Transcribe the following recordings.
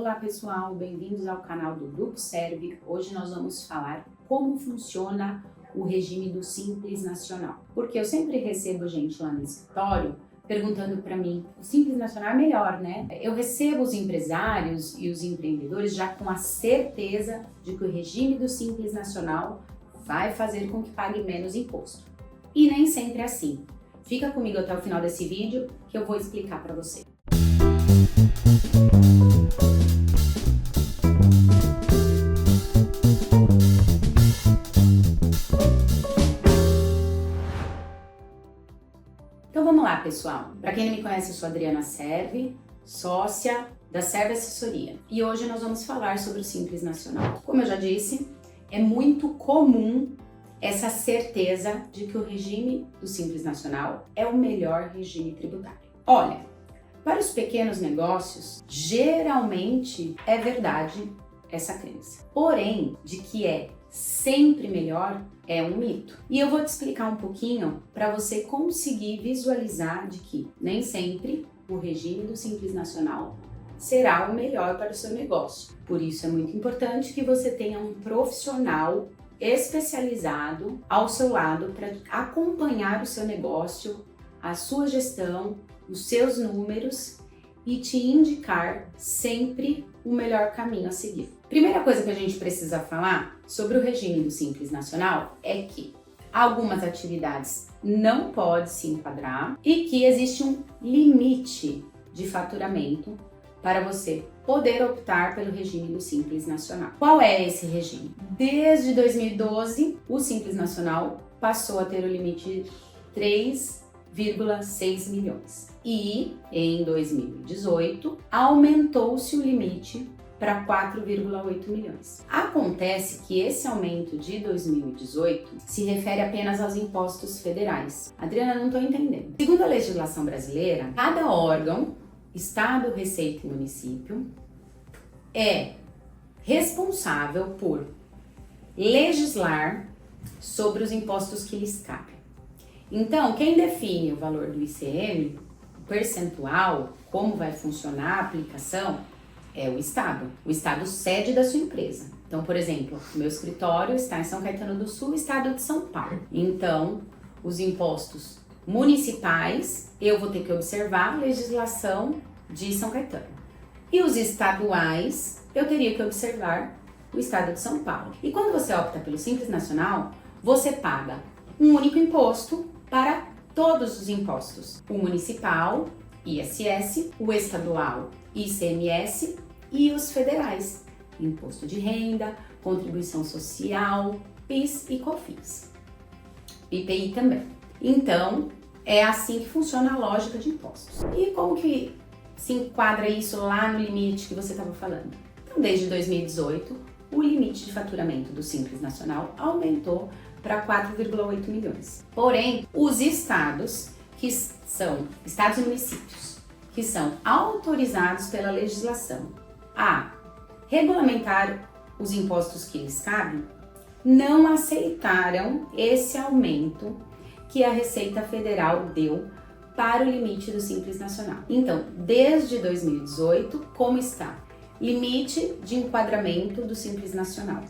Olá pessoal, bem-vindos ao canal do Grupo Serve. Hoje nós vamos falar como funciona o regime do Simples Nacional. Porque eu sempre recebo gente lá no escritório perguntando para mim, o Simples Nacional é melhor, né? Eu recebo os empresários e os empreendedores já com a certeza de que o regime do Simples Nacional vai fazer com que pague menos imposto. E nem sempre é assim. Fica comigo até o final desse vídeo que eu vou explicar para você. Então vamos lá, pessoal. Para quem não me conhece, eu sou Adriana Serve, sócia da Serve Assessoria. E hoje nós vamos falar sobre o Simples Nacional. Como eu já disse, é muito comum essa certeza de que o regime do Simples Nacional é o melhor regime tributário. Olha, para os pequenos negócios, geralmente é verdade essa crença. Porém, de que é sempre melhor é um mito. E eu vou te explicar um pouquinho para você conseguir visualizar de que nem sempre o regime do Simples Nacional será o melhor para o seu negócio. Por isso é muito importante que você tenha um profissional especializado ao seu lado para acompanhar o seu negócio, a sua gestão, os seus números e te indicar sempre o melhor caminho a seguir. Primeira coisa que a gente precisa falar sobre o regime do Simples Nacional é que algumas atividades não podem se enquadrar e que existe um limite de faturamento para você poder optar pelo regime do Simples Nacional. Qual é esse regime? Desde 2012, o Simples Nacional passou a ter o limite de 3,6 milhões. E em 2018, aumentou-se o limite para 4,8 milhões. Acontece que esse aumento de 2018 se refere apenas aos impostos federais. Adriana, não estou entendendo. Segundo a legislação brasileira, cada órgão, Estado, Receita e Município, é responsável por legislar sobre os impostos que lhes cabem. Então, quem define o valor do ICM, o percentual, como vai funcionar a aplicação, é o Estado. O Estado sede da sua empresa. Então, por exemplo, o meu escritório está em São Caetano do Sul, Estado de São Paulo. Então, os impostos municipais, eu vou ter que observar a legislação de São Caetano. E os estaduais, eu teria que observar o Estado de São Paulo. E quando você opta pelo Simples Nacional, você paga um único imposto para todos os impostos. O municipal, ISS, o estadual, ICMS e os federais, Imposto de Renda, Contribuição Social, PIS e COFINS. IPI também. Então, é assim que funciona a lógica de impostos. E como que se enquadra isso lá no limite que você estava falando? Então, desde 2018, o limite de faturamento do Simples Nacional aumentou para 4,8 milhões. Porém, os estados, que são estados e municípios, que são autorizados pela legislação a regulamentar os impostos que lhes cabem, não aceitaram esse aumento que a Receita Federal deu para o limite do Simples Nacional. Então, desde 2018, como está? Limite de enquadramento do Simples Nacional,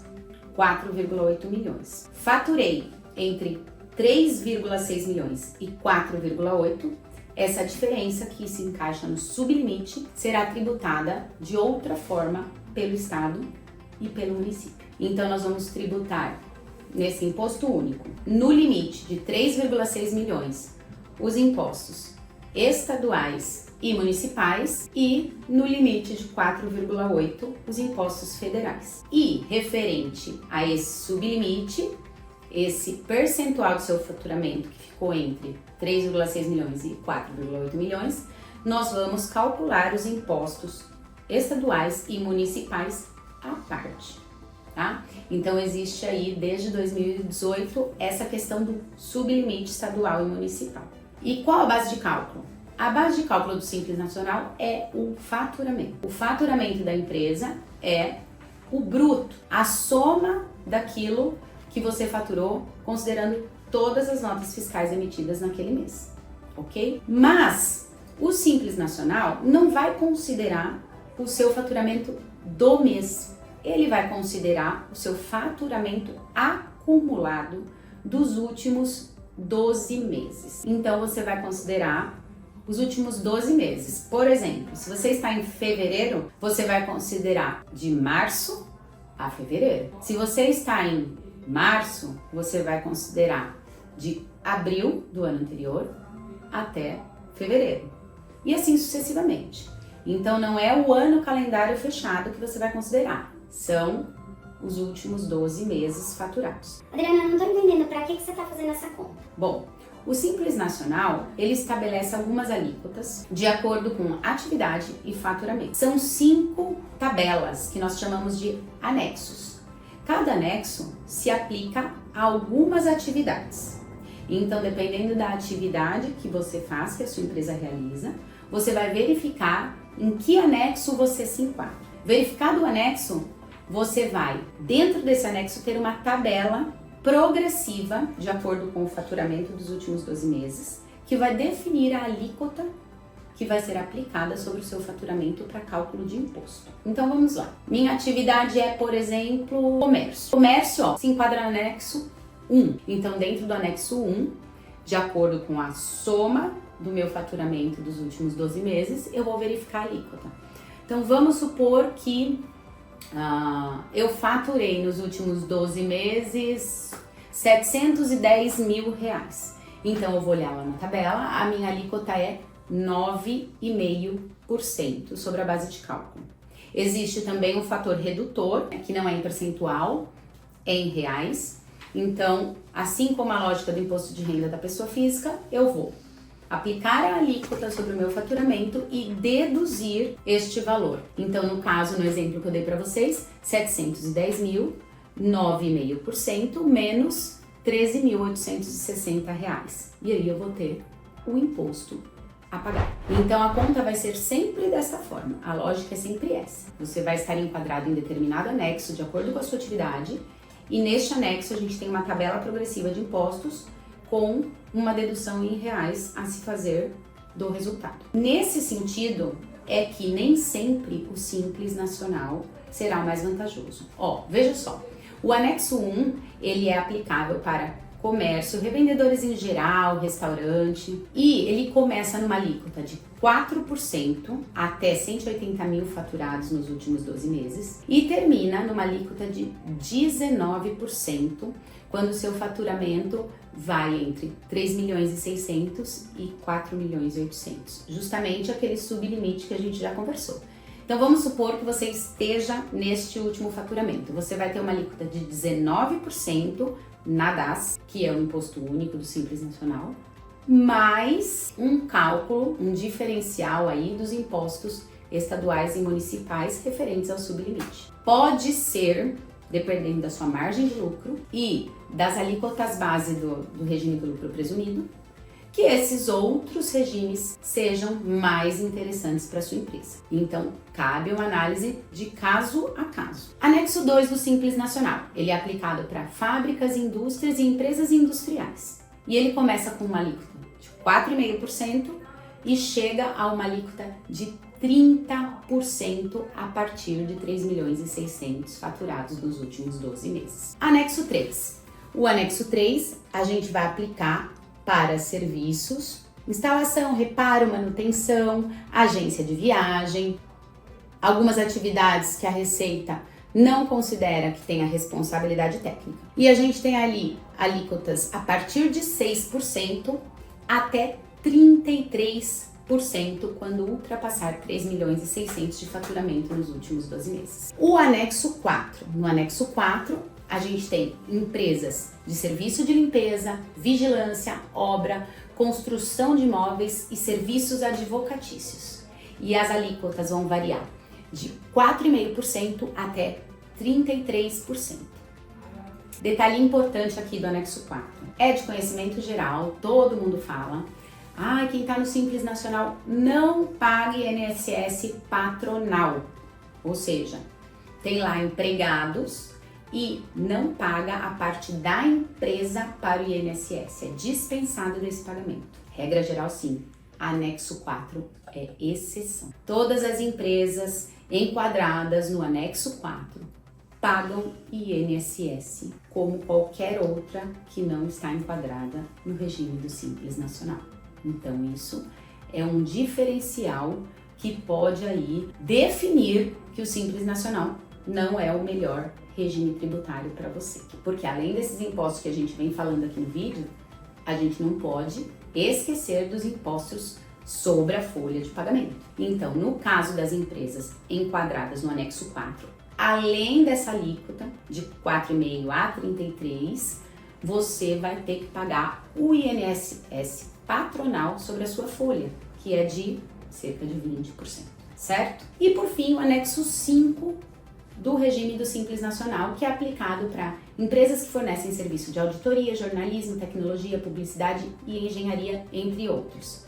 4,8 milhões. Faturei entre 3,6 milhões e 4,8, essa diferença que se encaixa no sublimite será tributada de outra forma pelo Estado e pelo município. Então, nós vamos tributar nesse imposto único, no limite de 3,6 milhões, os impostos estaduais e municipais e no limite de 4,8 os impostos federais. E referente a esse sublimite, esse percentual do seu faturamento que ficou entre 3,6 milhões e 4,8 milhões, nós vamos calcular os impostos estaduais e municipais à parte, tá? Então existe aí desde 2018 essa questão do sublimite estadual e municipal. E qual a base de cálculo? A base de cálculo do Simples Nacional é o faturamento. O faturamento da empresa é o bruto, a soma daquilo que você faturou, considerando todas as notas fiscais emitidas naquele mês, ok? Mas o Simples Nacional não vai considerar o seu faturamento do mês. Ele vai considerar o seu faturamento acumulado dos últimos 12 meses. Então, você vai considerar os últimos 12 meses. Por exemplo, se você está em fevereiro, você vai considerar de março a fevereiro. Se você está em março, você vai considerar de abril do ano anterior até fevereiro. E assim sucessivamente. Então, não é o ano calendário fechado que você vai considerar. São os últimos 12 meses faturados. Adriana, eu não estou entendendo para que você está fazendo essa conta. Bom, o Simples Nacional, ele estabelece algumas alíquotas de acordo com atividade e faturamento. São 5 tabelas que nós chamamos de anexos. Cada anexo se aplica a algumas atividades. Então, dependendo da atividade que você faz, que a sua empresa realiza, você vai verificar em que anexo você se enquadra. Verificado o anexo, você vai, dentro desse anexo, ter uma tabela progressiva, de acordo com o faturamento dos últimos 12 meses, que vai definir a alíquota que vai ser aplicada sobre o seu faturamento para cálculo de imposto. Então vamos lá. Minha atividade é, por exemplo, comércio. Comércio, ó, se enquadra no anexo 1. Então, dentro do anexo 1, de acordo com a soma do meu faturamento dos últimos 12 meses, eu vou verificar a alíquota. Então, vamos supor que eu faturei nos últimos 12 meses R$710 mil. Então, eu vou olhar lá na tabela, a minha alíquota é 9,5% sobre a base de cálculo. Existe também um fator redutor, que não é em percentual, é em reais. Então, assim como a lógica do imposto de renda da pessoa física, eu vou aplicar a alíquota sobre o meu faturamento e deduzir este valor. Então, no caso, no exemplo que eu dei para vocês, 710 mil, 9,5% menos R$13.860. E aí eu vou ter o imposto a pagar. Então, a conta vai ser sempre dessa forma. A lógica é sempre essa. Você vai estar enquadrado em determinado anexo de acordo com a sua atividade e neste anexo a gente tem uma tabela progressiva de impostos com uma dedução em reais a se fazer do resultado. Nesse sentido, é que nem sempre o Simples Nacional será o mais vantajoso. Ó, veja só, o anexo 1, ele é aplicável para comércio, revendedores em geral, restaurante, e ele começa numa alíquota de 4% até 180 mil faturados nos últimos 12 meses e termina numa alíquota de 19% quando o seu faturamento vai entre 3.600.000 e 4.800.000, justamente aquele sublimite que a gente já conversou. Então vamos supor que você esteja neste último faturamento. Você vai ter uma alíquota de 19% na DAS, que é o Imposto Único do Simples Nacional, mais um cálculo, um diferencial aí dos impostos estaduais e municipais referentes ao sublimite. Pode ser, dependendo da sua margem de lucro e das alíquotas base do regime do lucro presumido, que esses outros regimes sejam mais interessantes para a sua empresa. Então, cabe uma análise de caso a caso. Anexo 2 do Simples Nacional. Ele é aplicado para fábricas, indústrias e empresas industriais. E ele começa com uma alíquota de 4,5% e chega a uma alíquota de 30% a partir de 3.600.000 faturados nos últimos 12 meses. Anexo 3. O anexo 3 a gente vai aplicar para serviços, instalação, reparo, manutenção, agência de viagem, algumas atividades que a Receita não considera que tenha responsabilidade técnica. E a gente tem ali alíquotas a partir de 6% até 33% quando ultrapassar 3.600.000 de faturamento nos últimos 12 meses. O anexo 4. No anexo 4, a gente tem empresas de serviço de limpeza, vigilância, obra, construção de imóveis e serviços advocatícios. E as alíquotas vão variar de 4,5% até 33%. Detalhe importante aqui do anexo 4. É de conhecimento geral, todo mundo fala. Quem está no Simples Nacional não paga INSS patronal. Ou seja, tem lá empregados e não paga a parte da empresa para o INSS, é dispensado desse pagamento. Regra geral, sim. Anexo 4 é exceção. Todas as empresas enquadradas no anexo 4 pagam INSS, como qualquer outra que não está enquadrada no regime do Simples Nacional. Então isso é um diferencial que pode aí definir que o Simples Nacional não é o melhor regime tributário para você. Porque além desses impostos que a gente vem falando aqui no vídeo, a gente não pode esquecer dos impostos sobre a folha de pagamento. Então, no caso das empresas enquadradas no anexo 4, além dessa alíquota de 4,5 a 33, você vai ter que pagar o INSS patronal sobre a sua folha, que é de cerca de 20%, certo? E por fim, o anexo 5 do regime do Simples Nacional, que é aplicado para empresas que fornecem serviço de auditoria, jornalismo, tecnologia, publicidade e engenharia, entre outros.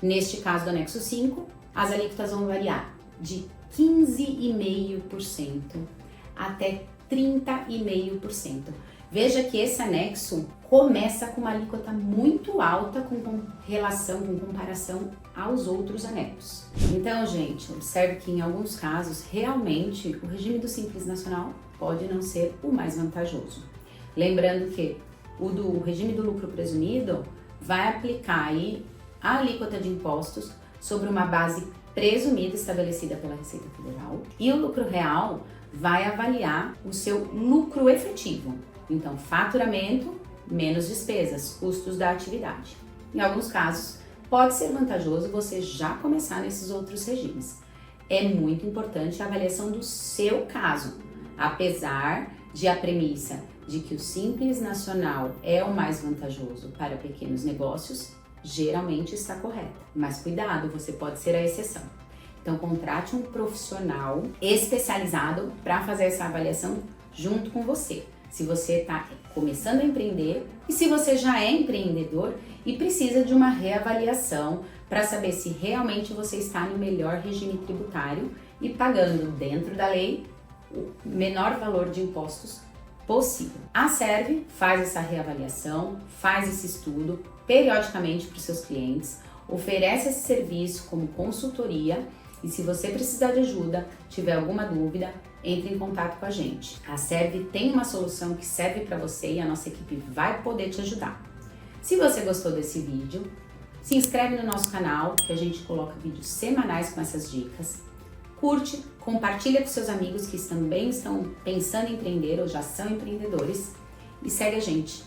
Neste caso do anexo 5, as alíquotas vão variar de 15,5% até 30,5%. Veja que esse anexo começa com uma alíquota muito alta com comparação aos outros anexos. Então, gente, observe que em alguns casos, realmente, o regime do Simples Nacional pode não ser o mais vantajoso. Lembrando que o do regime do lucro presumido vai aplicar aí a alíquota de impostos sobre uma base presumida estabelecida pela Receita Federal, e o lucro real vai avaliar o seu lucro efetivo. Então, faturamento menos despesas, custos da atividade. Em alguns casos, pode ser vantajoso você já começar nesses outros regimes. É muito importante a avaliação do seu caso, apesar de a premissa de que o Simples Nacional é o mais vantajoso para pequenos negócios, geralmente está correta. Mas cuidado, você pode ser a exceção. Então, contrate um profissional especializado para fazer essa avaliação junto com você. Se você está começando a empreender e se você já é empreendedor e precisa de uma reavaliação para saber se realmente você está no melhor regime tributário e pagando dentro da lei o menor valor de impostos possível. A Serve faz essa reavaliação, faz esse estudo periodicamente para os seus clientes, oferece esse serviço como consultoria e se você precisar de ajuda, tiver alguma dúvida, entre em contato com a gente. A Serve tem uma solução que serve para você e a nossa equipe vai poder te ajudar. Se você gostou desse vídeo, se inscreve no nosso canal, que a gente coloca vídeos semanais com essas dicas. Curte, compartilha com seus amigos que também estão pensando em empreender ou já são empreendedores e segue a gente.